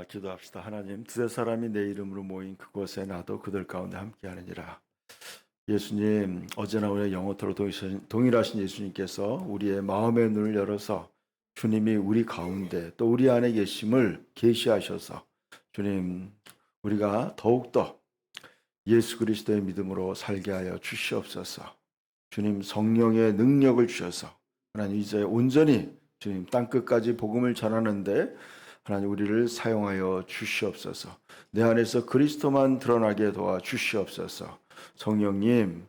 기도합시다. 하나님, 두세 사람이 내 이름으로 모인 그곳에 나도 그들 가운데 함께하느니라. 예수님, 어제나 오늘 영원토록 동일하신 예수님께서 우리의 마음의 눈을 열어서 주님이 우리 가운데 또 우리 안에 계심을 계시하셔서 주님, 우리가 더욱더 예수 그리스도의 믿음으로 살게 하여 주시옵소서. 주님, 성령의 능력을 주셔서 하나님 이제 온전히 주님 땅끝까지 복음을 전하는데 하나님 우리를 사용하여 주시옵소서. 내 안에서 그리스도만 드러나게 도와 주시옵소서. 성령님,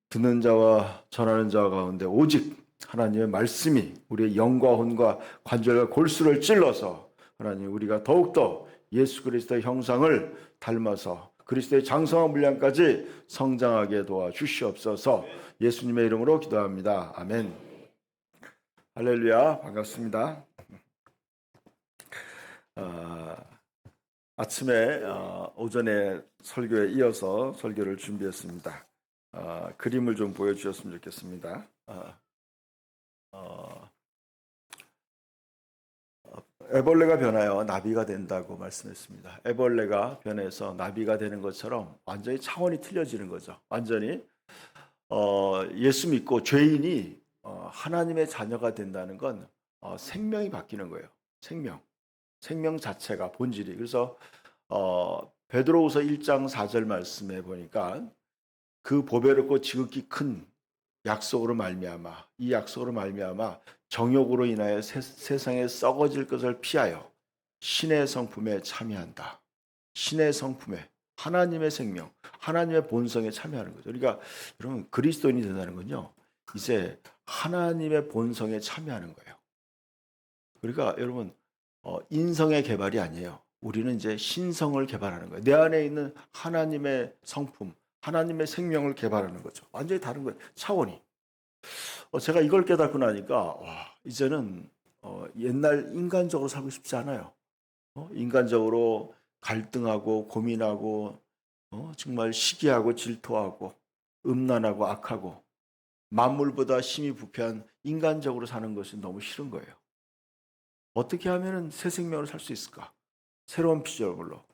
듣는 자와 전하는 자 가운데 오직 하나님의 말씀이 우리의 영과 혼과 관절과 골수를 찔러서 하나님 우리가 더욱더 예수 그리스도의 형상을 닮아서 그리스도의 장성한 분량까지 성장하게 도와 주시옵소서. 예수님의 이름으로 기도합니다. 아멘. 할렐루야, 반갑습니다. 아침에 오전에 설교에 이어서 설교를 준비했습니다. 그림을 좀 보여주셨으면 좋겠습니다. 애벌레가 변하여 나비가 된다고 말씀했습니다. 애벌레가 변해서 나비가 되는 것처럼 완전히 차원이 틀려지는 거죠. 완전히 예수 믿고 죄인이 하나님의 자녀가 된다는 건 생명이 바뀌는 거예요. 생명 자체가 본질이. 그래서 베드로후서 1장 4절 말씀에 보니까 그 보배롭고 지극히 큰 약속으로 말미암아 이 약속으로 말미암아 정욕으로 인하여 세상에 썩어질 것을 피하여 신의 성품에 참여한다. 신의 성품에 하나님의 생명, 하나님의 본성에 참여하는 거죠. 그러니까 여러분 그리스도인이 된다는 건요. 이제 하나님의 본성에 참여하는 거예요. 그러니까 여러분 인성의 개발이 아니에요. 우리는 이제 신성을 개발하는 거예요. 내 안에 있는 하나님의 성품, 하나님의 생명을 개발하는 거죠. 완전히 다른 거예요. 차원이. 제가 이걸 깨닫고 나니까 이제는 옛날 인간적으로 살고 싶지 않아요. 인간적으로 갈등하고 고민하고 정말 시기하고 질투하고 음란하고 악하고 만물보다 심히 부패한 인간적으로 사는 것이 너무 싫은 거예요. 어떻게 하면 새 생명으로 살 수 있을까? 새로운 비주얼로.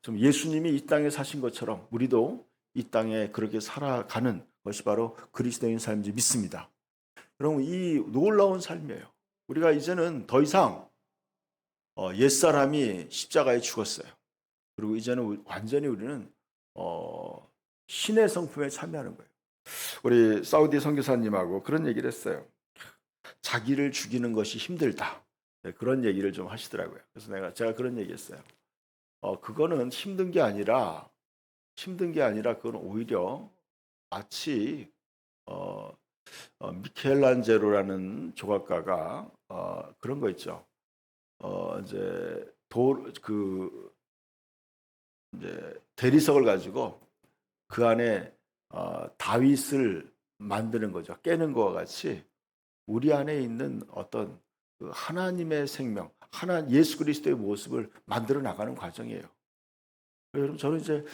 좀 예수님이 이 땅에 사신 것처럼 우리도 이 땅에 그렇게 살아가는 것이 바로 그리스도인 삶인지 믿습니다. 여러분 이 놀라운 삶이에요. 우리가 이제는 더 이상 옛사람이 십자가에 죽었어요. 그리고 이제는 완전히 우리는 신의 성품에 참여하는 거예요. 우리 사우디 선교사님하고 그런 얘기를 했어요. 자기를 죽이는 것이 힘들다. 네, 그런 얘기를 좀 하시더라고요. 그래서 제가 그런 얘기했어요. 그거는 힘든 게 아니라 그건 오히려 마치 미켈란젤로라는 조각가가 그런 거 있죠. 이제 이제 대리석을 가지고 그 안에 다윗을 만드는 거죠. 깨는 거와 같이 우리 안에 있는 어떤 그 하나님의 생명, 예수 그리스도의 모습을 만들어 나가는 과정이에요. 여러분 저는 이제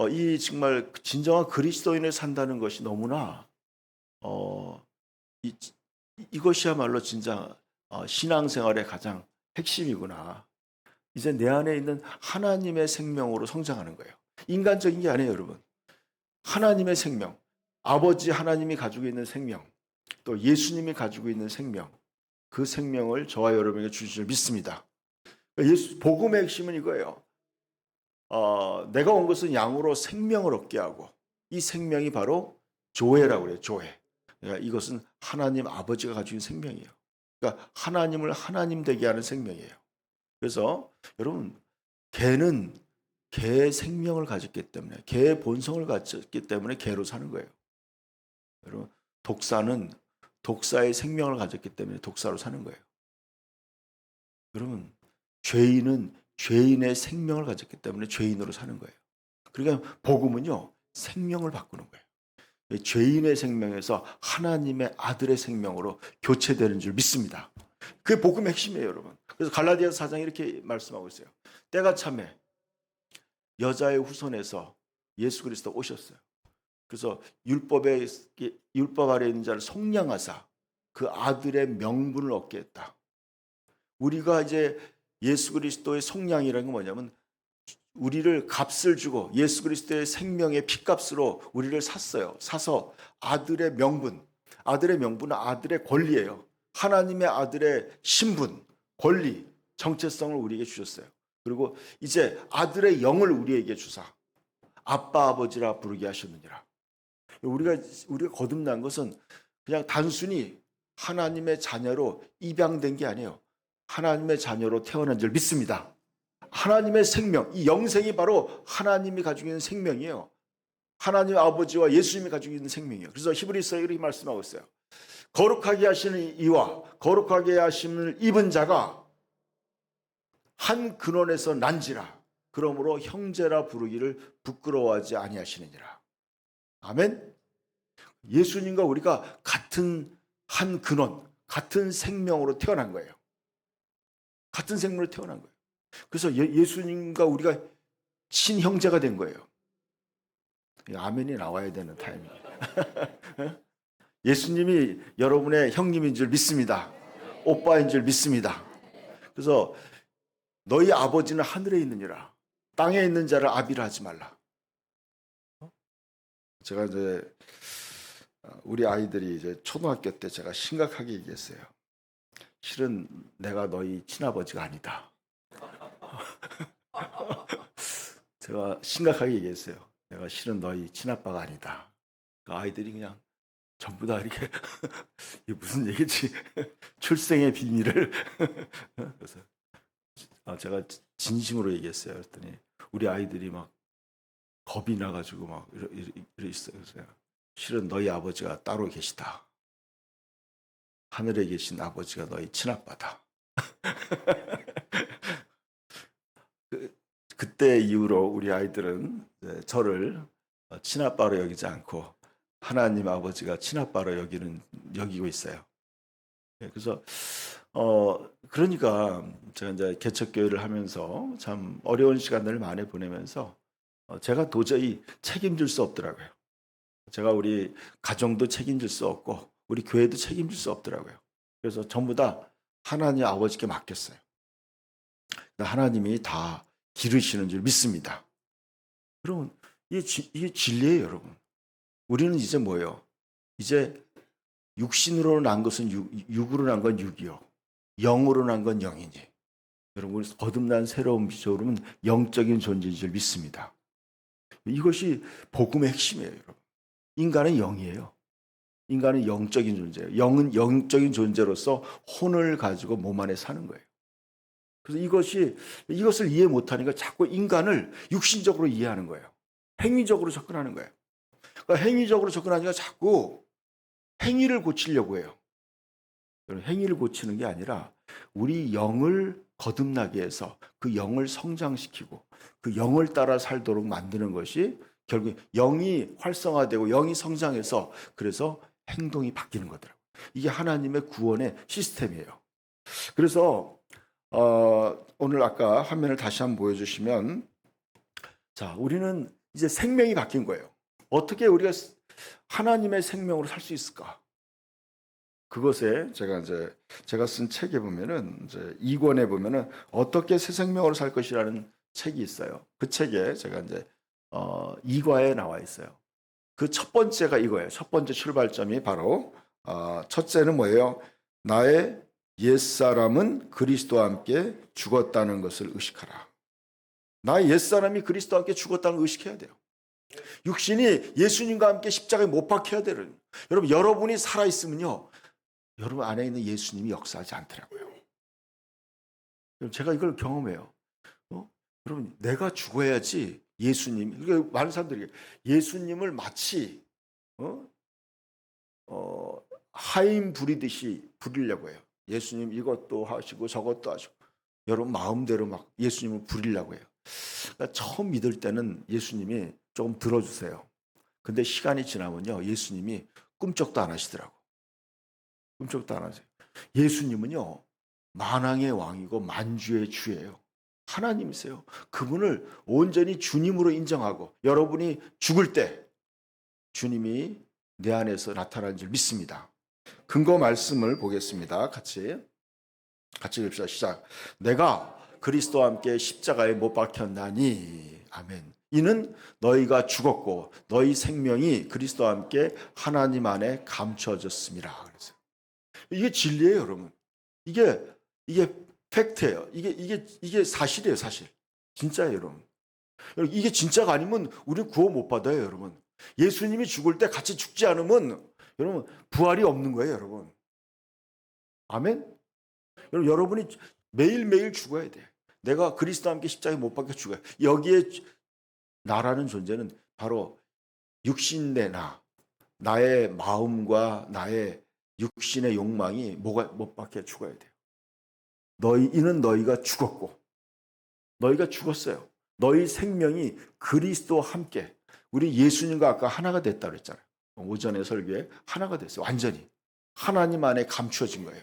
이 정말 진정한 그리스도인을 산다는 것이 너무나 이것이야말로 진짜 신앙생활의 가장 핵심이구나. 이제 내 안에 있는 하나님의 생명으로 성장하는 거예요. 인간적인 게 아니에요, 여러분. 하나님의 생명, 아버지 하나님이 가지고 있는 생명, 또 예수님이 가지고 있는 생명, 그 생명을 저와 여러분에게 주실 줄 믿습니다. 복음의 핵심은 이거예요. 내가 온 것은 양으로 생명을 얻게 하고 이 생명이 바로 조회라고 그래요. 조회. 그러니까 이것은 하나님 아버지가 가지고 있는 생명이에요. 그러니까 하나님을 하나님 되게 하는 생명이에요. 그래서 여러분 개는 개의 생명을 가졌기 때문에 개의 본성을 가졌기 때문에 개로 사는 거예요. 여러분 독사는 독사의 생명을 가졌기 때문에 독사로 사는 거예요. 여러분 죄인은 죄인의 생명을 가졌기 때문에 죄인으로 사는 거예요. 그러니까 복음은요 생명을 바꾸는 거예요. 죄인의 생명에서 하나님의 아들의 생명으로 교체되는 줄 믿습니다. 그게 복음의 핵심이에요, 여러분. 그래서 갈라디아서 4장 이렇게 말씀하고 있어요. 때가 참에 여자의 후손에서 예수 그리스도 오셨어요. 그래서 율법 아래 있는 자를 속량하사 그 아들의 명분을 얻게 했다. 우리가 이제 예수 그리스도의 속량이라는 건 뭐냐면 우리를 값을 주고 예수 그리스도의 생명의 핏값으로 우리를 샀어요. 사서 아들의 명분, 아들의 명분은 아들의 권리예요. 하나님의 아들의 신분, 권리, 정체성을 우리에게 주셨어요. 그리고 이제 아들의 영을 우리에게 주사 아빠 아버지라 부르게 하셨느니라. 우리가 거듭난 것은 그냥 단순히 하나님의 자녀로 입양된 게 아니에요. 하나님의 자녀로 태어난 줄 믿습니다. 하나님의 생명, 이 영생이 바로 하나님이 가지고 있는 생명이에요. 하나님 아버지와 예수님이 가지고 있는 생명이에요. 그래서 히브리서에 이렇게 말씀하고 있어요. 거룩하게 하시는 이와 거룩하게 하심을 입은 자가 한 근원에서 난지라. 그러므로 형제라 부르기를 부끄러워하지 아니하시느니라. 아멘. 예수님과 우리가 같은 한 근원, 같은 생명으로 태어난 거예요. 같은 생명으로 태어난 거예요. 그래서 예수님과 우리가 친형제가 된 거예요. 아멘이 나와야 되는 타임이에요. 예수님이 여러분의 형님인 줄 믿습니다. 오빠인 줄 믿습니다. 그래서 너희 아버지는 하늘에 있느니라. 땅에 있는 자를 아비라 하지 말라. 제가 이제 우리 아이들이 이제 초등학교 때 제가 심각하게 얘기했어요. 실은 내가 너희 친아버지가 아니다. 제가 심각하게 얘기했어요. 내가 실은 너희 친아빠가 아니다. 그 아이들이 그냥 전부 다 이렇게 이게 무슨 얘기지? 출생의 비밀을 그래서 제가 진심으로 얘기했어요. 그랬더니 우리 아이들이 막 겁이 나가지고 막 이러 있어요. 그래서 실은 너희 아버지가 따로 계시다. 하늘에 계신 아버지가 너희 친아빠다. 그때 이후로 우리 아이들은 저를 친아빠로 여기지 않고 하나님 아버지가 친아빠로 여기고 있어요. 그래서 그러니까 제가 이제 개척교회를 하면서 참 어려운 시간들을 많이 보내면서 제가 도저히 책임질 수 없더라고요. 제가 우리 가정도 책임질 수 없고 우리 교회도 책임질 수 없더라고요. 그래서 전부 다 하나님 아버지께 맡겼어요. 하나님이 다 기르시는 줄 믿습니다. 여러분, 이게 진리예요, 여러분. 우리는 이제 뭐예요? 이제 육신으로 난 것은 육으로 난 건 육이요. 영으로 난 건 영이니. 여러분, 거듭난 새로운 비조로는 영적인 존재인 줄 믿습니다. 이것이 복음의 핵심이에요, 여러분. 인간은 영이에요. 인간은 영적인 존재예요. 영은 영적인 존재로서 혼을 가지고 몸 안에 사는 거예요. 그래서 이것을 이해 못하니까 자꾸 인간을 육신적으로 이해하는 거예요. 행위적으로 접근하는 거예요. 그러니까 행위적으로 접근하니까 자꾸 행위를 고치려고 해요. 행위를 고치는 게 아니라 우리 영을 거듭나게 해서 그 영을 성장시키고 그 영을 따라 살도록 만드는 것이 결국 영이 활성화되고 영이 성장해서 그래서 행동이 바뀌는 거더라고요. 이게 하나님의 구원의 시스템이에요. 그래서 오늘 아까 화면을 다시 한번 보여주시면 자, 우리는 이제 생명이 바뀐 거예요. 어떻게 우리가 하나님의 생명으로 살 수 있을까? 그것에 제가 쓴 책에 보면은 이제 2권에 보면은 어떻게 새 생명으로 살 것이라는 책이 있어요. 그 책에 제가 이제 2과에 나와 있어요. 그 첫 번째가 이거예요. 첫 번째 출발점이 바로 첫째는 뭐예요? 나의 옛사람은 그리스도와 함께 죽었다는 것을 의식하라. 나의 옛사람이 그리스도와 함께 죽었다는 걸 의식해야 돼요. 육신이 예수님과 함께 십자가에 못 박혀야 돼요. 여러분, 여러분이 살아있으면요, 여러분 안에 있는 예수님이 역사하지 않더라고요. 제가 이걸 경험해요. 여러분, 내가 죽어야지 예수님, 그러니까 많은 사람들이 예수님을 마치 하인 부리듯이 부리려고 해요. 예수님 이것도 하시고 저것도 하시고 여러분 마음대로 막 예수님을 부리려고 해요. 그러니까 처음 믿을 때는 예수님이 조금 들어주세요. 근데 시간이 지나면요, 예수님이 꿈쩍도 안 하시더라고. 꿈쩍도 안 하세요. 예수님은요, 만왕의 왕이고 만주의 주예요. 하나님이세요. 그분을 온전히 주님으로 인정하고 여러분이 죽을 때 주님이 내 안에서 나타나는 줄 믿습니다. 근거 말씀을 보겠습니다. 같이 읽읍시다. 시작. 내가 그리스도와 함께 십자가에 못 박혔나니. 아멘. 이는 너희가 죽었고 너희 생명이 그리스도와 함께 하나님 안에 감춰졌습니다. 그래서 이게 진리예요, 여러분. 이게 팩트예요. 이게 사실이에요, 사실. 진짜예요, 여러분. 이게 진짜가 아니면 우리는 구원 못 받아요, 여러분. 예수님이 죽을 때 같이 죽지 않으면 여러분 부활이 없는 거예요, 여러분. 아멘. 여러분이 매일매일 죽어야 돼. 내가 그리스도와 함께 십자가에 못 박혀 죽어요. 여기에 나라는 존재는 바로 육신의 나의 마음과 나의 육신의 욕망이 못 박혀 죽어야 돼요. 이는 너희가 죽었고 너희가 죽었어요. 너희 생명이 그리스도와 함께 우리 예수님과 아까 하나가 됐다고 그랬잖아요. 오전에 설교에 하나가 됐어요. 완전히 하나님 안에 감추어진 거예요.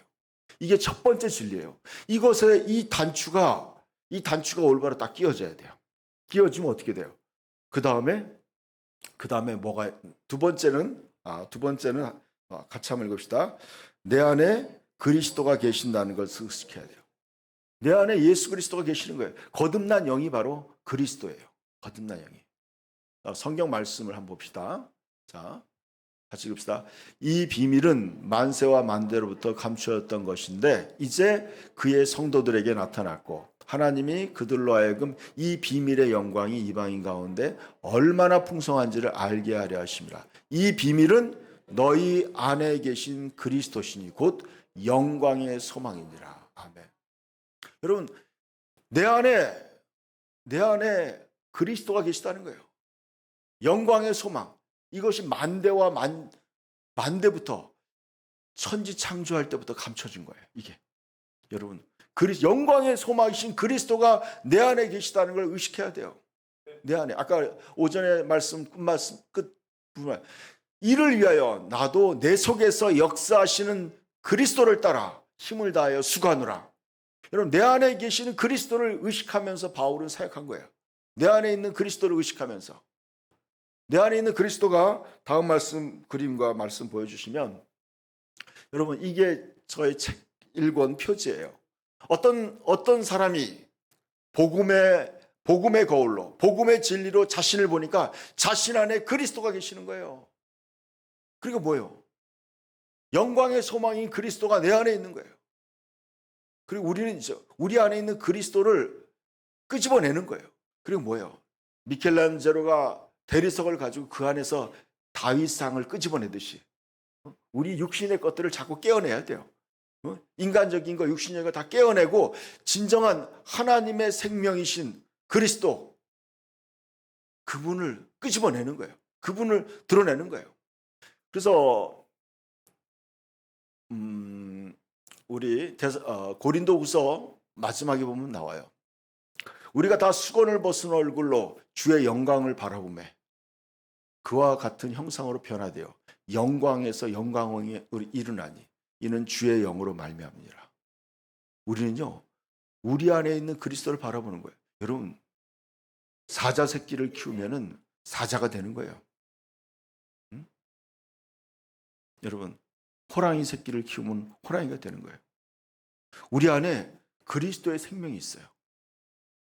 이게 첫 번째 진리예요. 이것에 이 단추가 올바로 딱 끼워져야 돼요. 끼워지면 어떻게 돼요? 그 다음에 뭐가 두 번째는 같이 한번 읽읍시다. 내 안에 그리스도가 계신다는 것을 의식해야 돼요. 내 안에 예수 그리스도가 계시는 거예요. 거듭난 영이 바로 그리스도예요. 거듭난 영이. 성경 말씀을 한번 봅시다. 자, 같이 읽읍시다. 이 비밀은 만세와 만대로부터 감추었던 것인데 이제 그의 성도들에게 나타났고 하나님이 그들로 하여금 이 비밀의 영광이 이방인 가운데 얼마나 풍성한지를 알게 하려 하심이라. 이 비밀은 너희 안에 계신 그리스도시니 곧 영광의 소망이니라. 아멘. 여러분, 내 안에 그리스도가 계시다는 거예요. 영광의 소망. 이것이 만대부터 천지 창조할 때부터 감춰진 거예요. 이게 여러분 영광의 소망이신 그리스도가 내 안에 계시다는 걸 의식해야 돼요. 내 안에 아까 오전에 끝말씀 끝 부분 이를 위하여 나도 내 속에서 역사하시는 그리스도를 따라 힘을 다하여 수고하노라. 여러분 내 안에 계시는 그리스도를 의식하면서 바울은 사역한 거예요. 내 안에 있는 그리스도를 의식하면서 내 안에 있는 그리스도가 다음 그림과 말씀 보여주시면 여러분 이게 저의 책 1권 표지예요. 어떤 사람이 복음의 거울로 복음의 진리로 자신을 보니까 자신 안에 그리스도가 계시는 거예요. 그리고 뭐예요? 영광의 소망인 그리스도가 내 안에 있는 거예요. 그리고 우리는 우리 안에 있는 그리스도를 끄집어내는 거예요. 그리고 뭐예요? 미켈란젤로가 대리석을 가지고 그 안에서 다윗상을 끄집어내듯이 우리 육신의 것들을 자꾸 깨어내야 돼요. 인간적인 거, 육신적인 거 다 깨어내고 진정한 하나님의 생명이신 그리스도 그분을 끄집어내는 거예요. 그분을 드러내는 거예요. 그래서 우리 고린도후서 마지막에 보면 나와요. 우리가 다 수건을 벗은 얼굴로 주의 영광을 바라보매 그와 같은 형상으로 변화되어 영광에서 영광에 이르나니 이는 주의 영으로 말미암니라. 우리는요 우리 안에 있는 그리스도를 바라보는 거예요. 여러분 사자 새끼를 키우면은 사자가 되는 거예요. 응? 여러분 호랑이 새끼를 키우면 호랑이가 되는 거예요. 우리 안에 그리스도의 생명이 있어요.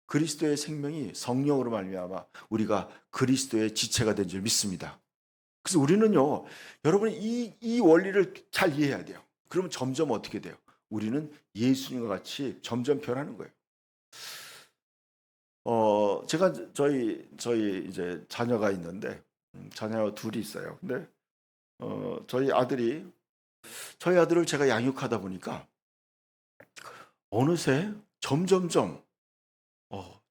그리스도의 생명이 성령으로 말미암아 우리가 그리스도의 지체가 된 줄 믿습니다. 그래서 우리는요, 여러분이 이 원리를 잘 이해해야 돼요. 그러면 점점 어떻게 돼요? 우리는 예수님과 같이 점점 변하는 거예요. 제가 저희 이제 자녀가 있는데 자녀 둘이 있어요. 근데 저희 아들을 제가 양육하다 보니까 어느새 점점점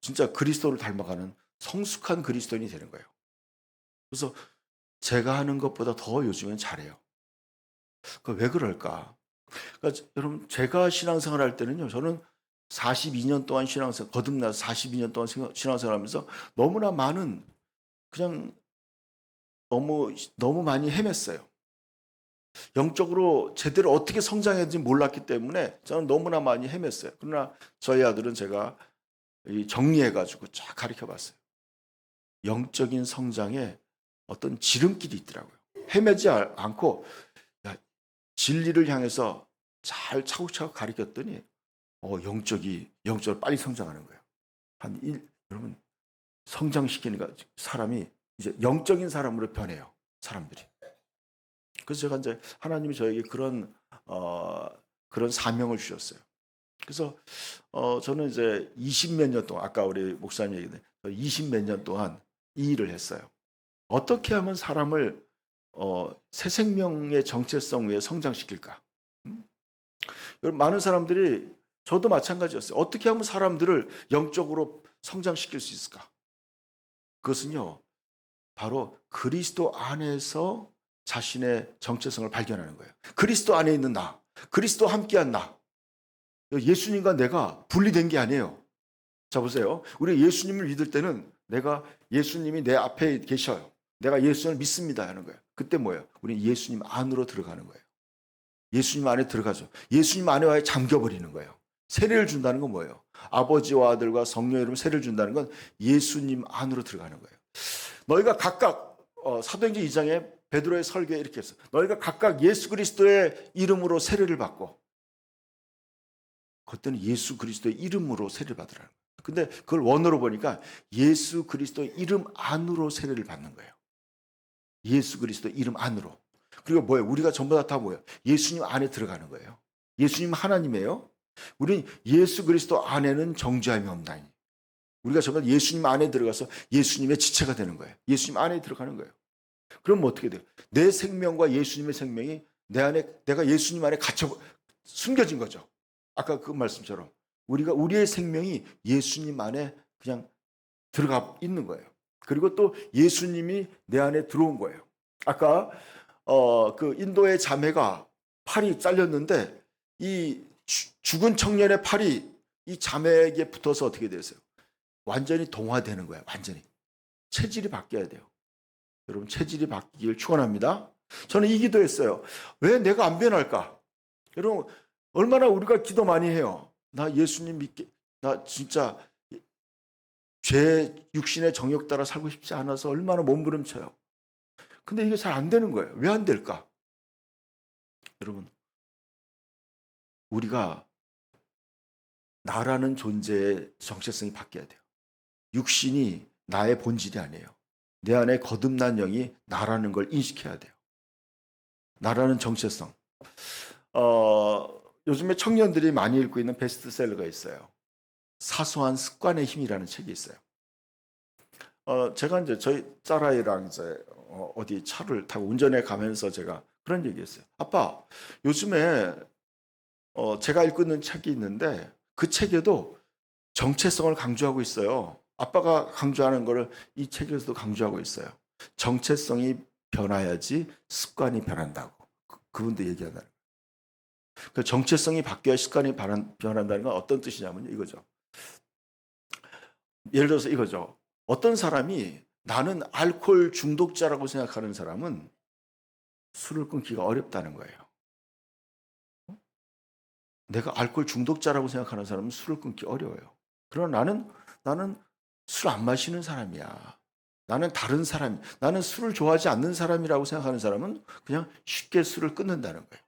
진짜 그리스도를 닮아가는 성숙한 그리스도인이 되는 거예요. 그래서 제가 하는 것보다 더 요즘엔 잘해요. 왜 그럴까? 그러니까 여러분 제가 신앙생활 할 때는요. 저는 42년 동안 거듭나서 42년 동안 신앙생활하면서 너무나 많은 그냥 너무 많이 헤맸어요. 영적으로 제대로 어떻게 성장해야 될지 몰랐기 때문에 저는 너무나 많이 헤맸어요. 그러나 저희 아들은 제가 정리해가지고 쫙 가르쳐봤어요. 영적인 성장에 어떤 지름길이 있더라고요. 헤매지 않고 진리를 향해서 잘 차곡차곡 가르쳤더니 영적으로 빨리 성장하는 거예요. 여러분, 성장시키니까 사람이 이제 영적인 사람으로 변해요. 사람들이. 그래서 제가 이제 하나님이 저에게 그런 사명을 주셨어요. 그래서 저는 이제 20몇 년 동안, 아까 우리 목사님 얘기했는데 20몇 년 동안 이 일을 했어요. 어떻게 하면 사람을 새 생명의 정체성 위에 성장시킬까? 여러분, 많은 사람들이, 저도 마찬가지였어요. 어떻게 하면 사람들을 영적으로 성장시킬 수 있을까? 그것은요, 바로 그리스도 안에서 자신의 정체성을 발견하는 거예요. 그리스도 안에 있는 나, 그리스도 함께한 나. 예수님과 내가 분리된 게 아니에요. 자, 보세요. 우리 예수님을 믿을 때는 예수님이 내 앞에 계셔요. 내가 예수님을 믿습니다 하는 거예요. 그때 뭐예요? 우리 예수님 안으로 들어가는 거예요. 예수님 안에 들어가죠. 예수님 안에 와야 잠겨버리는 거예요. 세례를 준다는 건 뭐예요? 아버지와 아들과 성령의 이름으로 세례를 준다는 건 예수님 안으로 들어가는 거예요. 너희가 각각 사도행전 2장에 베드로의 설교에 이렇게 했어. 너희가 각각 예수 그리스도의 이름으로 세례를 받고, 그때는 예수 그리스도의 이름으로 세례를 받으라는 거예요. 근데 그걸 원어로 보니까 예수 그리스도의 이름 안으로 세례를 받는 거예요. 예수 그리스도의 이름 안으로. 그리고 뭐예요? 우리가 전부 다 뭐예요? 예수님 안에 들어가는 거예요. 예수님 하나님이에요. 우리는 예수 그리스도 안에는 정죄함이 없나니. 우리가 전부 다 예수님 안에 들어가서 예수님의 지체가 되는 거예요. 예수님 안에 들어가는 거예요. 그럼 어떻게 돼요? 내 생명과 예수님의 생명이 내 안에, 내가 예수님 안에 숨겨진 거죠. 아까 그 말씀처럼 우리의 생명이 예수님 안에 그냥 들어가 있는 거예요. 그리고 또 예수님이 내 안에 들어온 거예요. 아까 그 인도의 자매가 팔이 잘렸는데 이 죽은 청년의 팔이 이 자매에게 붙어서 어떻게 됐어요? 완전히 동화되는 거예요. 완전히 체질이 바뀌어야 돼요. 여러분, 체질이 바뀌길 축원합니다. 저는 이 기도했어요. 왜 내가 안 변할까? 여러분, 얼마나 우리가 기도 많이 해요. 나 예수님 믿게, 나 진짜 죄 육신의 정욕 따라 살고 싶지 않아서 얼마나 몸부림쳐요. 근데 이게 잘 안 되는 거예요. 왜 안 될까? 여러분, 우리가 나라는 존재의 정체성이 바뀌어야 돼요. 육신이 나의 본질이 아니에요. 내 안에 거듭난 영이 나라는 걸 인식해야 돼요. 나라는 정체성. 요즘에 청년들이 많이 읽고 있는 베스트셀러가 있어요. 사소한 습관의 힘이라는 책이 있어요. 제가 이제 저희 딸아이랑 이제 어디 차를 타고 운전해 가면서 제가 그런 얘기했어요. 아빠, 요즘에 제가 읽고 있는 책이 있는데 그 책에도 정체성을 강조하고 있어요. 아빠가 강조하는 거를 이 책에서도 강조하고 있어요. 정체성이 변화야지 습관이 변한다고. 그분도 얘기한다는 거예요. 그 정체성이 바뀌어야 습관이 변한다는 건 어떤 뜻이냐면요, 이거죠. 예를 들어서 이거죠. 어떤 사람이 나는 알코올 중독자라고 생각하는 사람은 술을 끊기가 어렵다는 거예요. 내가 알코올 중독자라고 생각하는 사람은 술을 끊기 어려워요. 그러나 나는 술 안 마시는 사람이야. 나는 다른 사람, 나는 술을 좋아하지 않는 사람이라고 생각하는 사람은 그냥 쉽게 술을 끊는다는 거예요.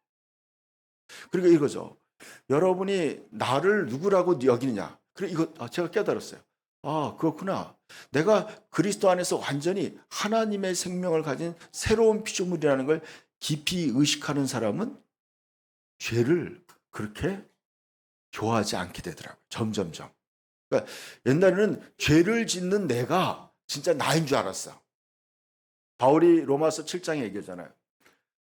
그리고 이거죠. 여러분이 나를 누구라고 여기느냐. 그래, 이거 제가 깨달았어요. 아, 그렇구나. 내가 그리스도 안에서 완전히 하나님의 생명을 가진 새로운 피조물이라는 걸 깊이 의식하는 사람은 죄를 그렇게 좋아하지 않게 되더라고요. 점점점. 그러니까 옛날에는 죄를 짓는 내가 진짜 나인 줄 알았어. 바울이 로마서 7장에 얘기하잖아요.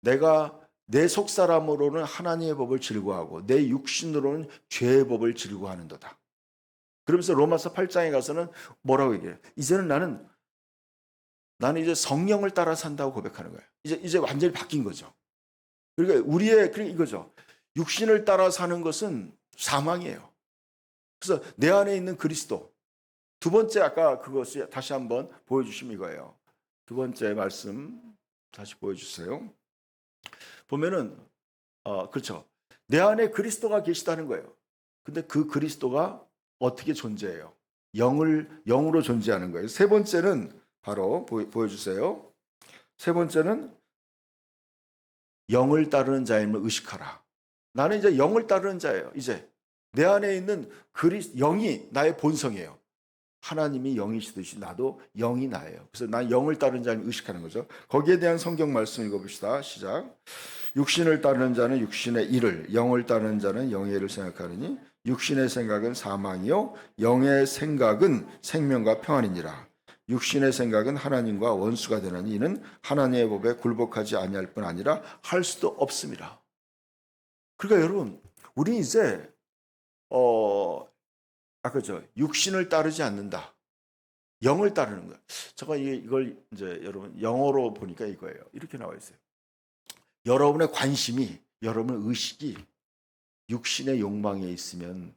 내가 내 속사람으로는 하나님의 법을 즐거워하고 내 육신으로는 죄의 법을 즐거워하는도다. 그러면서 로마서 8장에 가서는 뭐라고 얘기해요? 이제는 나는 이제 성령을 따라 산다고 고백하는 거예요. 이제 완전히 바뀐 거죠. 그러니까 이거죠. 육신을 따라 사는 것은 사망이에요. 그래서 내 안에 있는 그리스도. 두 번째, 아까 그것이 다시 한번 보여주시면 이거예요. 두 번째 말씀 다시 보여주세요. 보면은 그렇죠. 내 안에 그리스도가 계시다는 거예요. 근데 그 그리스도가 어떻게 존재해요? 영으로 존재하는 거예요. 세 번째는 바로 보여주세요. 세 번째는 영을 따르는 자임을 의식하라. 나는 이제 영을 따르는 자예요. 이제 내 안에 있는 영이 나의 본성이에요. 하나님이 영이시듯이 나도 영이 나예요. 그래서 난 영을 따르는 자를 의식하는 거죠. 거기에 대한 성경 말씀 읽어봅시다. 시작. 육신을 따르는 자는 육신의 일을, 영을 따르는 자는 영의 일을 생각하느니 육신의 생각은 사망이요 영의 생각은 생명과 평안이니라. 육신의 생각은 하나님과 원수가 되나니 이는 하나님의 법에 굴복하지 아니할 뿐 아니라 할 수도 없습니다. 그러니까 여러분, 우리 이제 아까죠, 육신을 따르지 않는다. 영을 따르는 거야. 제가 이걸 이제 여러분 영어로 보니까 이거예요. 이렇게 나와 있어요. 여러분의 관심이, 여러분의 의식이 육신의 욕망에 있으면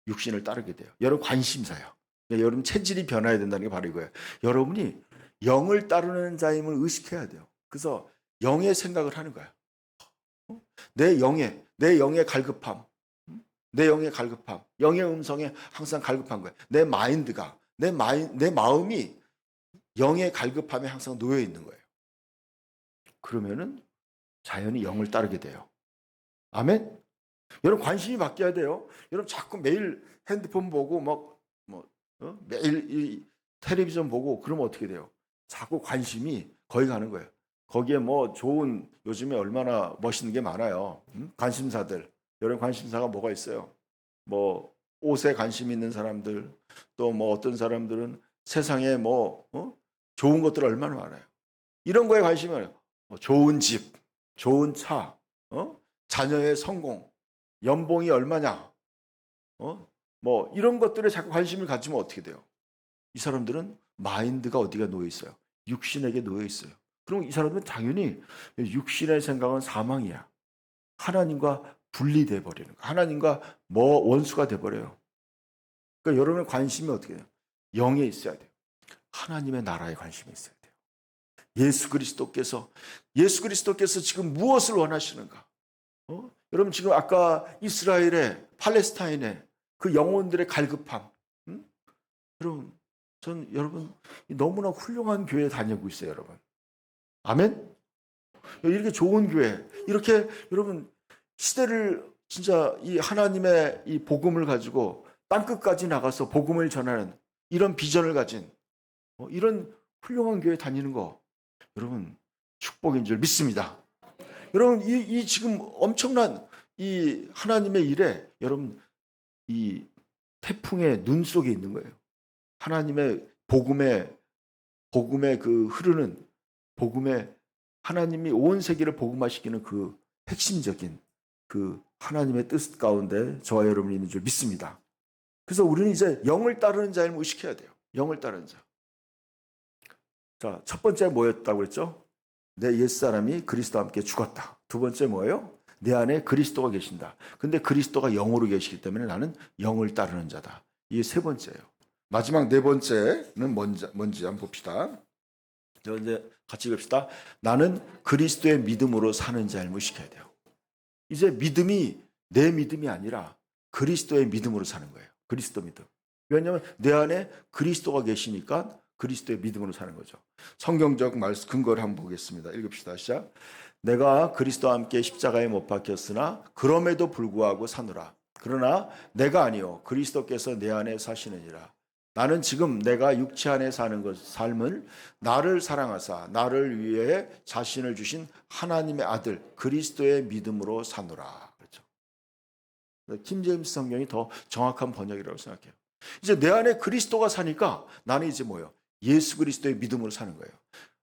육신을 따르게 돼요. 여러분 관심사요. 그러니까 여러분 체질이 변화해야 된다는 게 바로 이거예요. 여러분이 영을 따르는 자임을 의식해야 돼요. 그래서 영의 생각을 하는 거야. 내 영의 갈급함, 내 영의 갈급함, 영의 음성에 항상 갈급한 거야. 내 마인드가, 내 마음이 영의 갈급함에 항상 놓여 있는 거예요. 그러면은 자연히 영을 따르게 돼요. 아멘? 여러분 관심이 바뀌어야 돼요. 여러분 자꾸 매일 핸드폰 보고 매일 이 텔레비전 보고 그러면 어떻게 돼요? 자꾸 관심이 거기 가는 거예요. 거기에 좋은, 요즘에 얼마나 멋있는 게 많아요. 관심사들. 여러분 관심사가 뭐가 있어요? 옷에 관심 있는 사람들, 또 어떤 사람들은 세상에 좋은 것들 얼마나 많아요. 이런 거에 관심이 많아요. 좋은 집, 좋은 차, 자녀의 성공, 연봉이 얼마냐, 이런 것들에 자꾸 관심을 가지면 어떻게 돼요? 이 사람들은 마인드가 어디가 놓여 있어요? 육신에게 놓여 있어요. 그럼 이 사람들은 당연히 육신의 생각은 사망이야. 하나님과 분리돼 버리는 거야. 하나님과 원수가 돼 버려요. 그러니까 여러분의 관심이 어떻게 돼요? 영에 있어야 돼요. 하나님의 나라에 관심이 있어야 돼요. 예수 그리스도께서 지금 무엇을 원하시는가? 여러분 지금 아까 이스라엘의, 팔레스타인의 그 영혼들의 갈급함. 여러분 너무나 훌륭한 교회에 다니고 있어요, 여러분. 아멘? 이렇게 좋은 교회, 이렇게 여러분 시대를 진짜 이 하나님의 이 복음을 가지고 땅끝까지 나가서 복음을 전하는 이런 비전을 가진 이런 훌륭한 교회 다니는 거, 여러분 축복인 줄 믿습니다. 여러분 이 지금 엄청난 이 하나님의 일에 여러분 이 태풍의 눈 속에 있는 거예요. 하나님의 복음의 그 흐르는 복음의, 하나님이 온 세계를 복음화시키는 그 핵심적인 그 하나님의 뜻 가운데 저와 여러분이 있는 줄 믿습니다. 그래서 우리는 이제 영을 따르는 자를 의식해야 돼요. 영을 따르는 자. 자, 첫 번째 뭐였다고 그랬죠? 내 옛사람이 그리스도와 함께 죽었다. 두 번째 뭐예요? 내 안에 그리스도가 계신다. 근데 그리스도가 영으로 계시기 때문에 나는 영을 따르는 자다. 이게 세 번째예요. 마지막 네 번째는 뭔지 한번 봅시다. 이제 같이 읽읍시다. 나는 그리스도의 믿음으로 사는 자를 의식해야 돼요. 이제 믿음이 내 믿음이 아니라 그리스도의 믿음으로 사는 거예요. 그리스도 믿음. 왜냐하면 내 안에 그리스도가 계시니까 그리스도의 믿음으로 사는 거죠. 성경적 말씀 근거를 한번 보겠습니다. 읽읍시다. 시작. 내가 그리스도와 함께 십자가에 못 박혔으나 그럼에도 불구하고 사노라. 그러나 내가 아니요 그리스도께서 내 안에 사시느니라. 나는 지금 내가 육체 안에 사는 삶을 나를 사랑하사 나를 위해 자신을 주신 하나님의 아들 그리스도의 믿음으로 사노라. 그렇죠. 킹제임스 성경이 더 정확한 번역이라고 생각해요. 이제 내 안에 그리스도가 사니까 나는 이제 뭐예요? 예수 그리스도의 믿음으로 사는 거예요.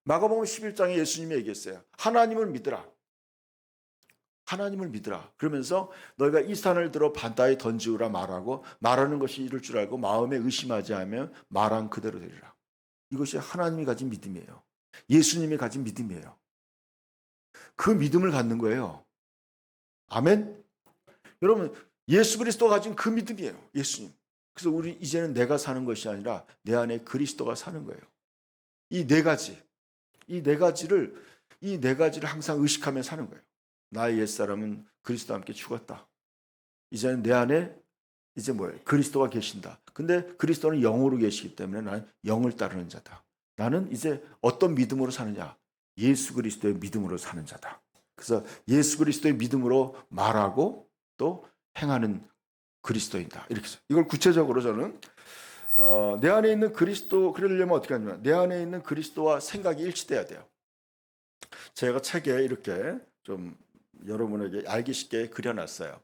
마가복음 11장에 예수님이 얘기했어요. 하나님을 믿으라. 하나님을 믿으라. 그러면서 너희가 이 산을 들어 바다에 던지우라 말하고 말하는 것이 이룰 줄 알고 마음에 의심하지 않으면 말한 그대로 되리라. 이것이 하나님이 가진 믿음이에요. 예수님이 가진 믿음이에요. 그 믿음을 갖는 거예요. 아멘? 여러분 예수 그리스도가 가진 그 믿음이에요. 예수님. 그래서 우리 이제는 내가 사는 것이 아니라 내 안에 그리스도가 사는 거예요. 이 네 가지를 항상 의식하며 사는 거예요. 나의 옛사람은 그리스도와 함께 죽었다. 이제는 내 안에 이제 뭐예요? 그리스도가 계신다. 근데 그리스도는 영으로 계시기 때문에 나는 영을 따르는 자다. 나는 이제 어떤 믿음으로 사느냐? 예수 그리스도의 믿음으로 사는 자다. 그래서 예수 그리스도의 믿음으로 말하고 또 행하는 그리스도인다. 이렇게 해서 이걸 구체적으로 저는 내 안에 있는 그리스도, 그러려면 어떻게 하냐면 내 안에 있는 그리스도와 생각이 일치돼야 돼요. 제가 책에 이렇게 좀 여러분에게 알기 쉽게 그려놨어요.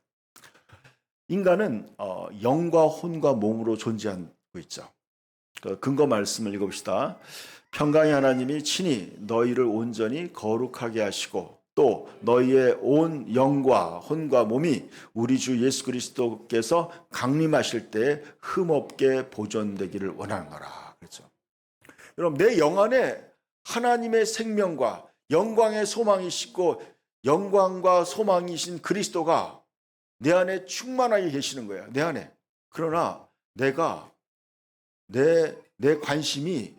인간은 영과 혼과 몸으로 존재하고 있죠. 그 근거 말씀을 읽어봅시다. 평강의 하나님이 친히 너희를 온전히 거룩하게 하시고 또 너희의 온 영과 혼과 몸이 우리 주 예수 그리스도께서 강림하실 때 흠없게 보존되기를 원하노라. 그렇죠. 여러분, 내 영 안에 하나님의 생명과 영광의 소망이시고 영광과 소망이신 그리스도가 내 안에 충만하게 계시는 거예요. 내 안에. 그러나 내가 내 관심이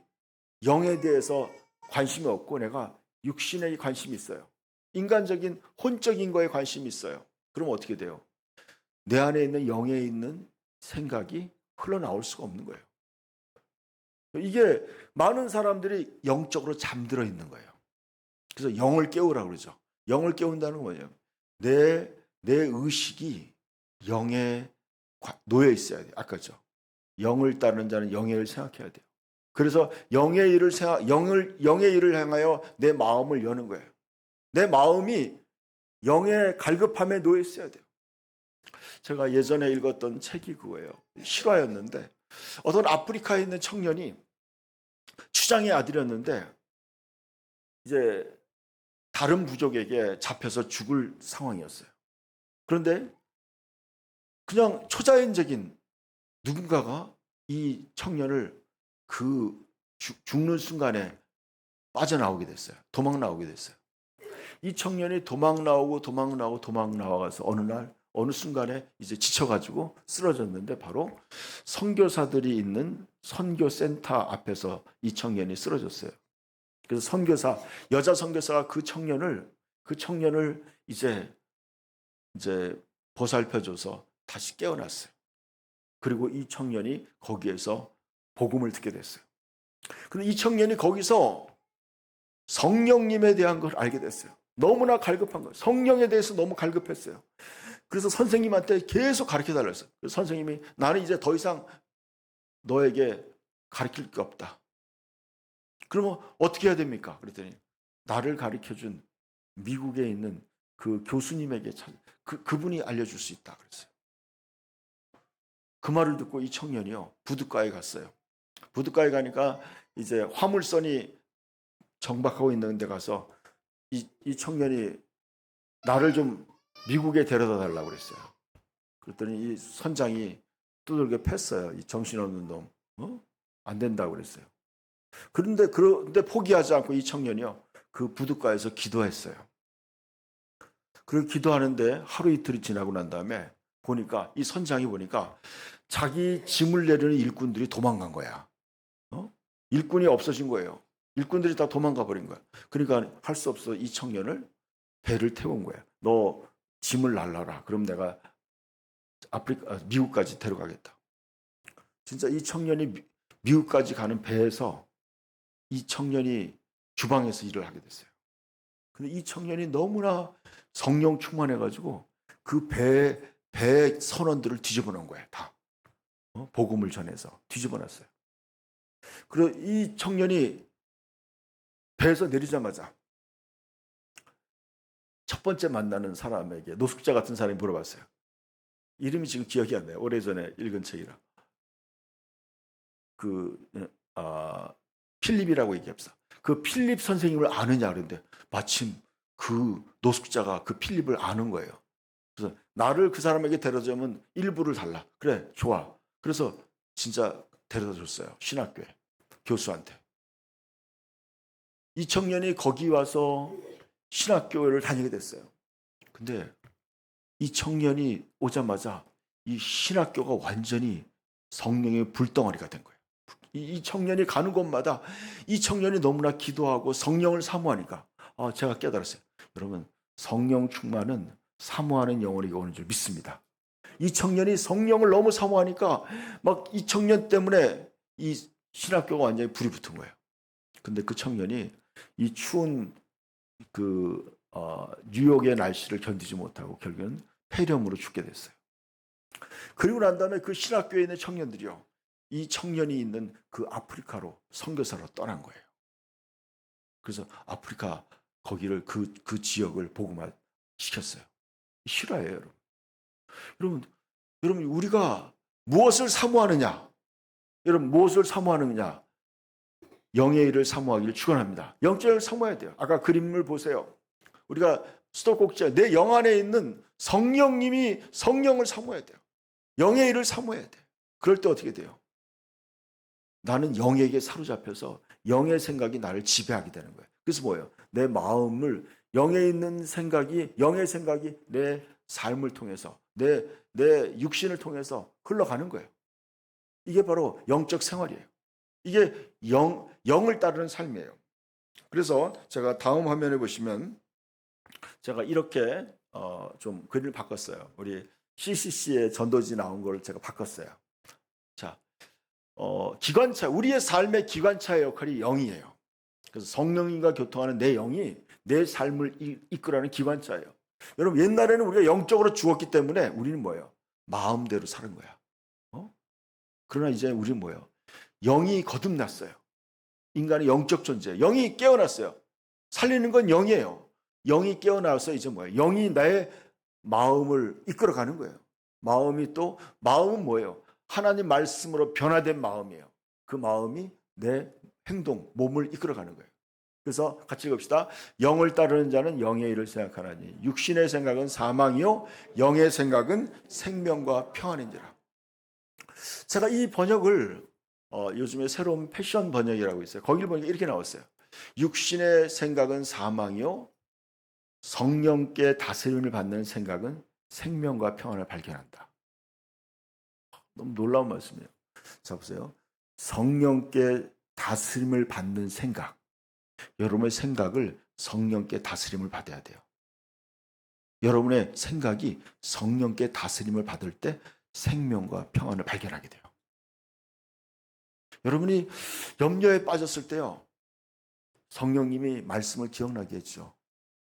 영에 대해서 관심이 없고 내가 육신에 관심이 있어요. 인간적인 혼적인 거에 관심이 있어요. 그럼 어떻게 돼요? 내 안에 있는 영에 있는 생각이 흘러나올 수가 없는 거예요. 이게 많은 사람들이 영적으로 잠들어 있는 거예요. 그래서 영을 깨우라고 그러죠. 영을 깨운다는 건 뭐냐면 내 의식이 영에 놓여 있어야 돼요. 아까죠. 영을 따르는 자는 영의 일을 생각해야 돼요. 그래서 영의 일을 향하여 내 마음을 여는 거예요. 내 마음이 영의 갈급함에 놓여 있어야 돼요. 제가 예전에 읽었던 책이 그거예요. 실화였는데 어떤 아프리카에 있는 청년이 추장의 아들이었는데 이제 다른 부족에게 잡혀서 죽을 상황이었어요. 그런데 그냥 초자연적인 누군가가 이 청년을 그 죽는 순간에 빠져나오게 됐어요. 도망 나오게 됐어요. 이 청년이 도망 나와가서 어느 날 어느 순간에 이제 지쳐가지고 쓰러졌는데 바로 선교사들이 있는 선교센터 앞에서 이 청년이 쓰러졌어요. 그래서 여자 선교사가 그 청년을 이제 보살펴줘서 다시 깨어났어요. 그리고 이 청년이 거기에서 복음을 듣게 됐어요. 근데 이 청년이 거기서 성령님에 대한 걸 알게 됐어요. 너무나 갈급한 거예요. 성령에 대해서 너무 갈급했어요. 그래서 선생님한테 계속 가르쳐달라고 했어요. 그래서 선생님이 나는 이제 더 이상 너에게 가르칠 게 없다. 그러면 어떻게 해야 됩니까? 그랬더니 나를 가르쳐준 미국에 있는 그 교수님에게 그분이 알려줄 수 있다 그랬어요. 그 말을 듣고 이 청년이요 부둣가에 갔어요. 부둣가에 가니까 이제 화물선이 정박하고 있는 데 가서 이 청년이 나를 좀 미국에 데려다 달라고 그랬어요. 그랬더니 이 선장이 두들겨 팼어요. 이 정신없는 놈. 안 된다고 그랬어요. 그런데 포기하지 않고 이 청년이요 그 부둣가에서 기도했어요. 그리고 기도하는데 하루 이틀이 지나고 난 다음에 보니까 이 선장이 보니까 자기 짐을 내리는 일꾼들이 도망간 거야. 일꾼이 없어진 거예요. 일꾼들이 다 도망가 버린 거야. 그러니까 할 수 없어 이 청년을 배를 태운 거야. 너 짐을 날라라. 그럼 내가 미국까지 데려가겠다. 진짜 이 청년이 미국까지 가는 배에서 이 청년이 주방에서 일을 하게 됐어요. 근데 이 청년이 너무나 성령 충만해가지고 그 배 선원들을 뒤집어 놓은 거예요. 다. 복음을 전해서 뒤집어 놨어요. 그리고 이 청년이 배에서 내리자마자 첫 번째 만나는 사람에게 노숙자 같은 사람이 물어봤어요. 이름이 지금 기억이 안 나요. 오래전에 읽은 책이라. 필립이라고 얘기합시다. 그 필립 선생님을 아느냐 그런데 마침 그 노숙자가 그 필립을 아는 거예요. 그래서 나를 그 사람에게 데려다주면 일부를 달라. 그래, 좋아. 그래서 진짜 데려다 줬어요. 신학교에. 교수한테. 이 청년이 거기 와서 신학교를 다니게 됐어요. 근데 이 청년이 오자마자 이 신학교가 완전히 성령의 불덩어리가 된 거예요. 이 청년이 가는 곳마다 이 청년이 너무나 기도하고 성령을 사모하니까 제가 깨달았어요. 여러분, 성령 충만은 사모하는 영혼에게 오는 줄 믿습니다. 이 청년이 성령을 너무 사모하니까 막 이 청년 때문에 이 신학교가 완전히 불이 붙은 거예요. 근데 그 청년이 이 추운 뉴욕의 날씨를 견디지 못하고 결국은 폐렴으로 죽게 됐어요. 그리고 난 다음에 그 신학교에 있는 청년들이요, 이 청년이 있는 그 아프리카로 선교사로 떠난 거예요. 그래서 아프리카 거기를 그 지역을 복음화 시켰어요. 실화예요, 여러분. 여러분 우리가 무엇을 사모하느냐? 여러분 무엇을 사모하느냐? 영의 일을 사모하기를 축원합니다. 영적을 사모해야 돼요. 아까 그림을 보세요. 우리가 수도꼭지에 내 영 안에 있는 성령님이 성령을 사모해야 돼요. 영의 일을 사모해야 돼요. 그럴 때 어떻게 돼요? 나는 영에게 사로잡혀서 영의 생각이 나를 지배하게 되는 거예요. 그래서 뭐예요? 내 마음을 영에 있는 생각이, 영의 생각이 내 삶을 통해서, 내 육신을 통해서 흘러가는 거예요. 이게 바로 영적 생활이에요. 이게 영을 따르는 삶이에요. 그래서 제가 다음 화면에 보시면 제가 이렇게 좀 그림을 바꿨어요. 우리 CCC의 전도지 나온 걸 제가 바꿨어요. 자, 기관차, 우리의 삶의 기관차의 역할이 영이에요. 그래서 성령님과 교통하는 내 영이 내 삶을 이끌어가는 기관차예요. 여러분 옛날에는 우리가 영적으로 죽었기 때문에 우리는 뭐예요? 마음대로 사는 거야. 그러나 이제 우리는 뭐예요? 영이 거듭났어요. 인간의 영적 존재, 영이 깨어났어요. 살리는 건 영이에요. 영이 깨어나서 이제 뭐예요? 영이 나의 마음을 이끌어가는 거예요. 마음은 뭐예요? 하나님 말씀으로 변화된 마음이에요. 그 마음이 내 행동, 몸을 이끌어가는 거예요. 그래서 같이 읽읍시다. 영을 따르는 자는 영의 일을 생각하나니 육신의 생각은 사망이요 영의 생각은 생명과 평안인지라. 제가 이 번역을 요즘에 새로운 패션 번역이라고 있어요. 거기를 보니까 이렇게 나왔어요. 육신의 생각은 사망이요 성령께 다스림을 받는 생각은 생명과 평안을 발견한다. 너무 놀라운 말씀이에요. 자 보세요. 성령께 다스림을 받는 생각. 여러분의 생각을 성령께 다스림을 받아야 돼요. 여러분의 생각이 성령께 다스림을 받을 때 생명과 평안을 발견하게 돼요. 여러분이 염려에 빠졌을 때요, 성령님이 말씀을 기억나게 해주죠.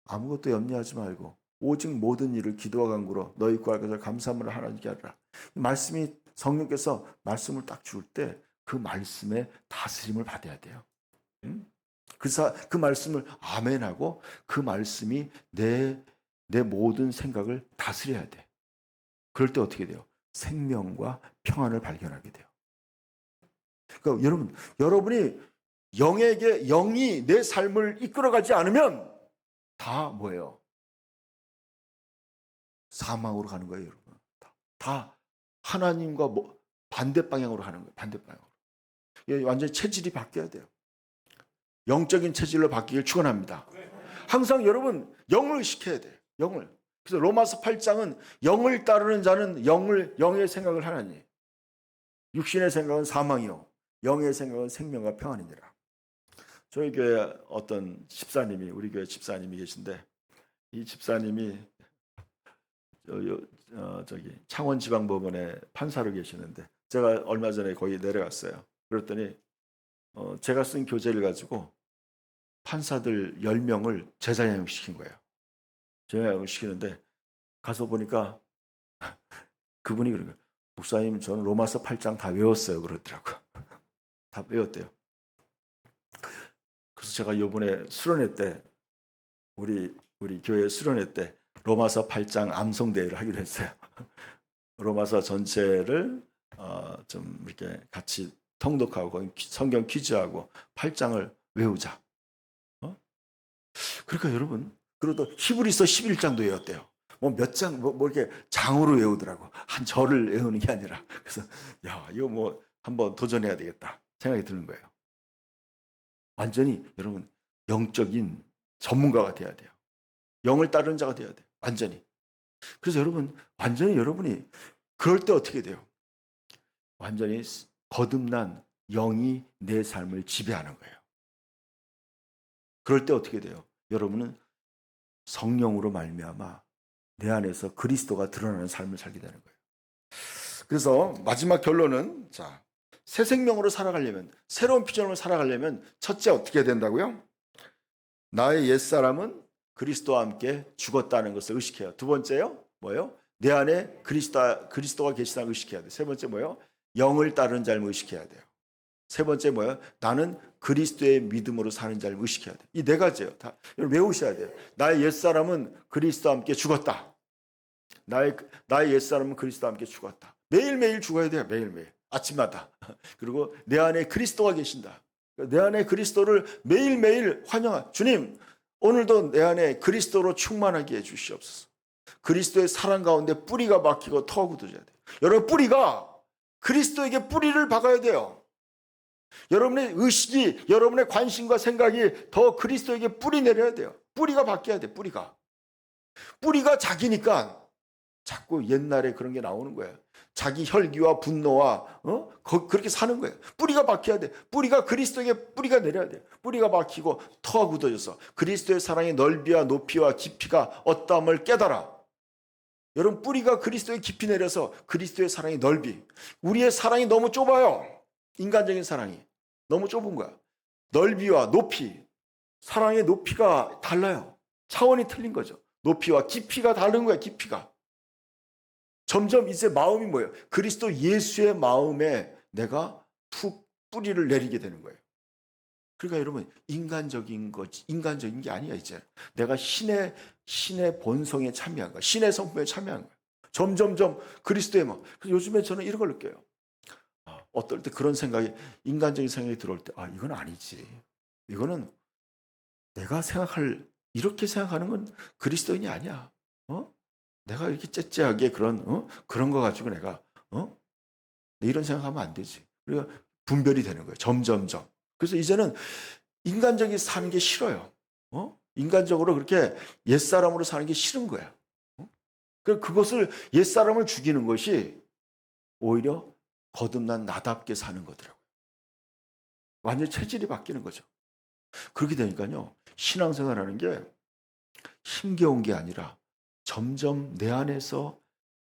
아무것도 염려하지 말고 오직 모든 일을 기도와 간구로 너희 구할 것을 감사함으로 하나님께 하라. 말씀이 성령께서 말씀을 딱 줄 때 그 말씀에 다스림을 받아야 돼요. 그래서 그 말씀을 아멘하고 그 말씀이 내 모든 생각을 다스려야 돼. 그럴 때 어떻게 돼요? 생명과 평안을 발견하게 돼요. 그러니까 여러분이 영이 내 삶을 이끌어가지 않으면 다 뭐예요? 사망으로 가는 거예요, 여러분. 다 하나님과 반대 방향으로 가는 거예요. 반대 방향으로. 완전히 체질이 바뀌어야 돼요. 영적인 체질로 바뀌길 축원합니다. 항상 여러분 영을 의식해야 돼요. 영을. 그래서 로마서 8장은 영을 따르는 자는 영의 생각을 하나니 육신의 생각은 사망이요 영의 생각은 생명과 평안이니라. 저희 교회 어떤 집사님이, 우리 교회 집사님이 계신데 이 집사님이 저기 창원지방법원에 판사로 계시는데 제가 얼마 전에 거기 내려갔어요. 그랬더니 제가 쓴 교재를 가지고 판사들 10명을 제자양육 시킨 거예요. 제자양육 시키는데 가서 보니까 그분이 그런 거예요. 목사님 저는 로마서 8장 다 외웠어요. 그러더라고요. 다 외웠대요. 그래서 제가 이번에 수련회 때 우리 교회 수련회 때 로마서 8장 암송대회를 하기로 했어요. 로마서 전체를 좀 이렇게 같이 통독하고 성경 퀴즈하고 8장을 외우자. 그러니까 여러분, 그러다 히브리서 11장도 외웠대요. 몇 장, 이렇게 장으로 외우더라고. 한 절을 외우는 게 아니라. 그래서, 야, 이거 한번 도전해야 되겠다. 생각이 드는 거예요. 완전히 여러분, 영적인 전문가가 돼야 돼요. 영을 따르는 자가 돼야 돼요. 완전히. 그래서 여러분, 완전히 여러분이, 그럴 때 어떻게 돼요? 완전히 거듭난 영이 내 삶을 지배하는 거예요. 그럴 때 어떻게 돼요? 여러분은 성령으로 말미암아 내 안에서 그리스도가 드러나는 삶을 살게 되는 거예요. 그래서 마지막 결론은 새 생명으로 살아가려면, 새로운 피조물로 살아가려면 첫째 어떻게 해야 된다고요? 나의 옛사람은 그리스도와 함께 죽었다는 것을 의식해요. 두 번째요? 뭐예요? 내 안에 그리스도가 계시다는 걸 의식해야 돼. 세 번째 뭐예요? 영을 따르는 삶을 의식해야 돼요. 세 번째 뭐예요? 나는 그리스도의 믿음으로 사는 삶을 의식해야 돼. 이 네 가지예요. 다 외우셔야 돼요. 나의 옛사람은 그리스도와 함께 죽었다. 나의 옛사람은 그리스도와 함께 죽었다. 매일매일 죽어야 돼요. 매일매일. 아침마다. 그리고 내 안에 그리스도가 계신다. 내 안에 그리스도를 매일매일 환영한 주님, 오늘도 내 안에 그리스도로 충만하게 해주시옵소서. 그리스도의 사랑 가운데 뿌리가 박히고 터가 굳어져야 돼요. 여러분, 뿌리가 그리스도에게 뿌리를 박아야 돼요. 여러분의 의식이, 여러분의 관심과 생각이 더 그리스도에게 뿌리 내려야 돼요. 뿌리가 바뀌어야 돼. 뿌리가 작으니까 자꾸 옛날에 그런 게 나오는 거예요. 자기 혈기와 분노와 그렇게 사는 거예요. 뿌리가 박혀야 돼. 뿌리가 그리스도에게 뿌리가 내려야 돼요. 뿌리가 박히고 터가 굳어져서 그리스도의 사랑의 넓이와 높이와 깊이가 어떠함을 깨달아. 여러분, 뿌리가 그리스도의 깊이 내려서 그리스도의 사랑의 넓이. 우리의 사랑이 너무 좁아요. 인간적인 사랑이 너무 좁은 거야. 넓이와 높이, 사랑의 높이가 달라요. 차원이 틀린 거죠. 높이와 깊이가 다른 거야. 깊이가. 점점 이제 마음이 뭐예요? 그리스도 예수의 마음에 내가 푹 뿌리를 내리게 되는 거예요. 그러니까 여러분, 인간적인 게 아니야. 이제 내가 신의 본성에 참여한 거야. 신의 성품에 참여한 거야. 점점점 그리스도의 마음. 그래서 요즘에 저는 이런 걸 느껴요. 어떨 때 그런 생각이, 인간적인 생각이 들어올 때, 이건 아니지. 이거는 내가 이렇게 생각하는 건 그리스도인이 아니야. 내가 이렇게 째째하게 그런 거 가지고 내가 이런 생각하면 안 되지. 그러니까 분별이 되는 거예요. 점점점. 그래서 이제는 인간적인 사는 게 싫어요. 인간적으로 그렇게 옛사람으로 사는 게 싫은 거야. 그것을 옛사람을 죽이는 것이 오히려 거듭난 나답게 사는 거더라고요. 완전히 체질이 바뀌는 거죠. 그렇게 되니까요, 신앙생활하는 게 힘겨운 게 아니라 점점 내 안에서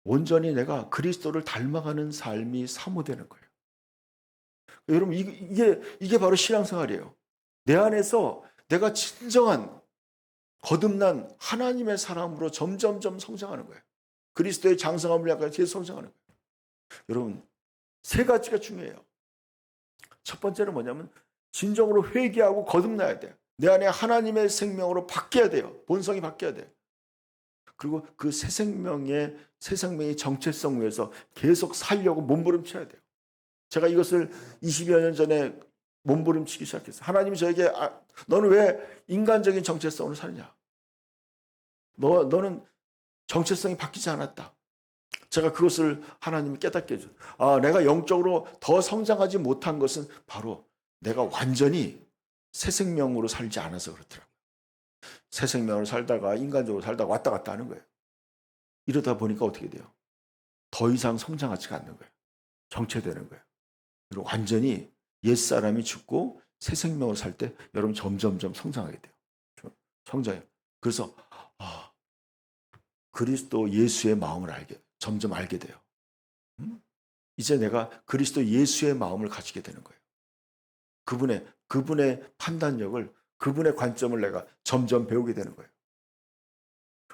온전히 내가 그리스도를 닮아가는 삶이 사모되는 거예요. 여러분, 이게 바로 신앙생활이에요. 내 안에서 내가 진정한 거듭난 하나님의 사람으로 점점점 성장하는 거예요. 그리스도의 장성함을 약간 계속 성장하는 거예요. 여러분, 세 가지가 중요해요. 첫 번째는 뭐냐면 진정으로 회개하고 거듭나야 돼요. 내 안에 하나님의 생명으로 바뀌어야 돼요. 본성이 바뀌어야 돼요. 그리고 그 새 생명의 정체성 위에서 계속 살려고 몸부림쳐야 돼요. 제가 이것을 20여 년 전에 몸부림치기 시작했어요. 하나님이 저에게 너는 왜 인간적인 정체성으로 사느냐? 너는 정체성이 바뀌지 않았다. 제가 그것을 하나님이 깨닫게 해줘. 내가 영적으로 더 성장하지 못한 것은 바로 내가 완전히 새 생명으로 살지 않아서 그렇더라고요. 새 생명으로 살다가 인간적으로 살다가 왔다 갔다 하는 거예요. 이러다 보니까 어떻게 돼요? 더 이상 성장하지가 않는 거예요. 정체되는 거예요. 그리고 완전히 옛사람이 죽고 새 생명으로 살 때 여러분 점점점 성장하게 돼요. 성장해요. 그래서 그리스도 예수의 마음을 점점 알게 돼요. 이제 내가 그리스도 예수의 마음을 가지게 되는 거예요. 그분의 판단력을, 그분의 관점을 내가 점점 배우게 되는 거예요.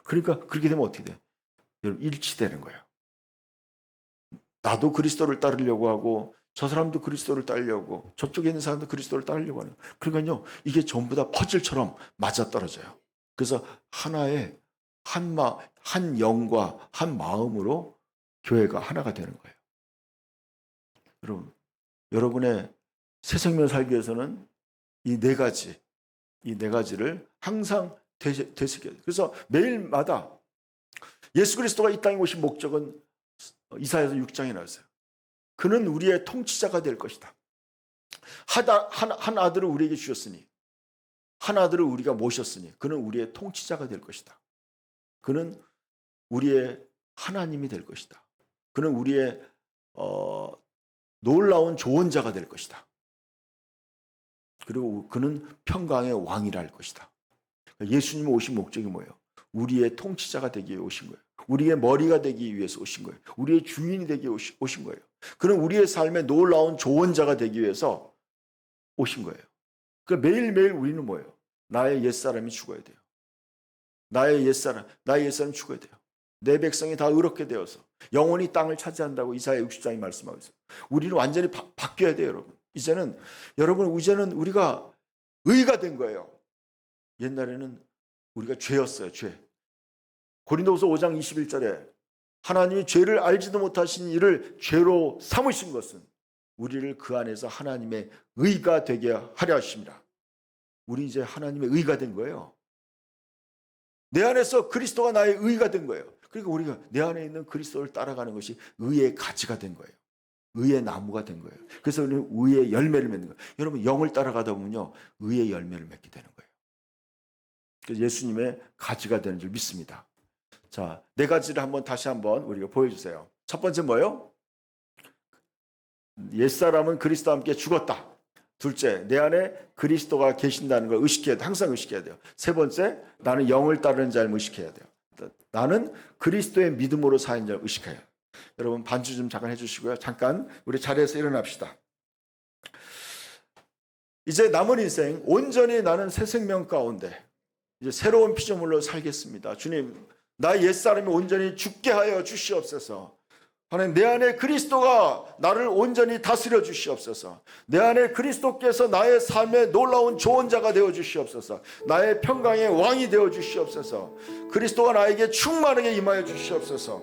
그러니까 그렇게 되면 어떻게 돼요? 여러분, 일치되는 거예요. 나도 그리스도를 따르려고 하고 저 사람도 그리스도를 따르려고, 저쪽에 있는 사람도 그리스도를 따르려고 하는 거예요. 그러니까요, 이게 전부 다 퍼즐처럼 맞아떨어져요. 그래서 하나의 한 영과 한 마음으로 교회가 하나가 되는 거예요. 여러분의 새 생명 살기 위해서는 이 네 가지를 항상 되새겨야 돼요. 그래서 매일마다 예수 그리스도가 이 땅에 오신 목적은 이사야서 6장에 나왔어요. 그는 우리의 통치자가 될 것이다. 한 아들을 우리에게 주셨으니, 한 아들을 우리가 모셨으니 그는 우리의 통치자가 될 것이다. 그는 우리의 하나님이 될 것이다. 그는 우리의 놀라운 조언자가 될 것이다. 그리고 그는 평강의 왕이라 할 것이다. 예수님 오신 목적이 뭐예요? 우리의 통치자가 되기 위해 오신 거예요. 우리의 머리가 되기 위해서 오신 거예요. 우리의 주인이 되기 위해 오신 거예요. 그는 우리의 삶에 놀라운 조언자가 되기 위해서 오신 거예요. 그러니까 매일매일 우리는 뭐예요? 나의 옛사람이 죽어야 돼요. 나의 옛사람 죽어야 돼요. 내 백성이 다 의롭게 되어서 영원히 땅을 차지한다고 이사야 60장이 말씀하고 있어요. 우리는 완전히 바뀌어야 돼요, 여러분. 이제는 우리가 의가 된 거예요. 옛날에는 우리가 죄였어요, 죄. 고린도후서 5장 21절에 하나님이 죄를 알지도 못하신 이를 죄로 삼으신 것은 우리를 그 안에서 하나님의 의가 되게 하려 하심이라. 우리 이제 하나님의 의가 된 거예요. 내 안에서 그리스도가 나의 의가 된 거예요. 그러니까 우리가 내 안에 있는 그리스도를 따라가는 것이 의의 가지가 된 거예요. 의의 나무가 된 거예요. 그래서 우리는 의의 열매를 맺는 거예요. 여러분, 영을 따라가다 보면요, 의의 열매를 맺게 되는 거예요. 그래서 예수님의 가지가 되는 줄 믿습니다. 자, 네 가지를 다시 한번 우리가 보여주세요. 첫 번째 뭐예요? 옛사람은 그리스도와 함께 죽었다. 둘째, 내 안에 그리스도가 계신다는 걸 의식해야 돼. 항상 의식해야 돼요. 세 번째, 나는 영을 따르는 자를 의식해야 돼요. 나는 그리스도의 믿음으로 사는 자를 의식해야 돼요. 여러분, 반주 좀 잠깐 해주시고요. 잠깐 우리 자리에서 일어납시다. 이제 남은 인생 온전히 나는 새 생명 가운데 이제 새로운 피조물로 살겠습니다. 주님, 나의 옛사람이 온전히 죽게 하여 주시옵소서. 하나님, 내 안에 그리스도가 나를 온전히 다스려 주시옵소서. 내 안에 그리스도께서 나의 삶의 놀라운 조언자가 되어 주시옵소서. 나의 평강의 왕이 되어 주시옵소서. 그리스도가 나에게 충만하게 임하여 주시옵소서.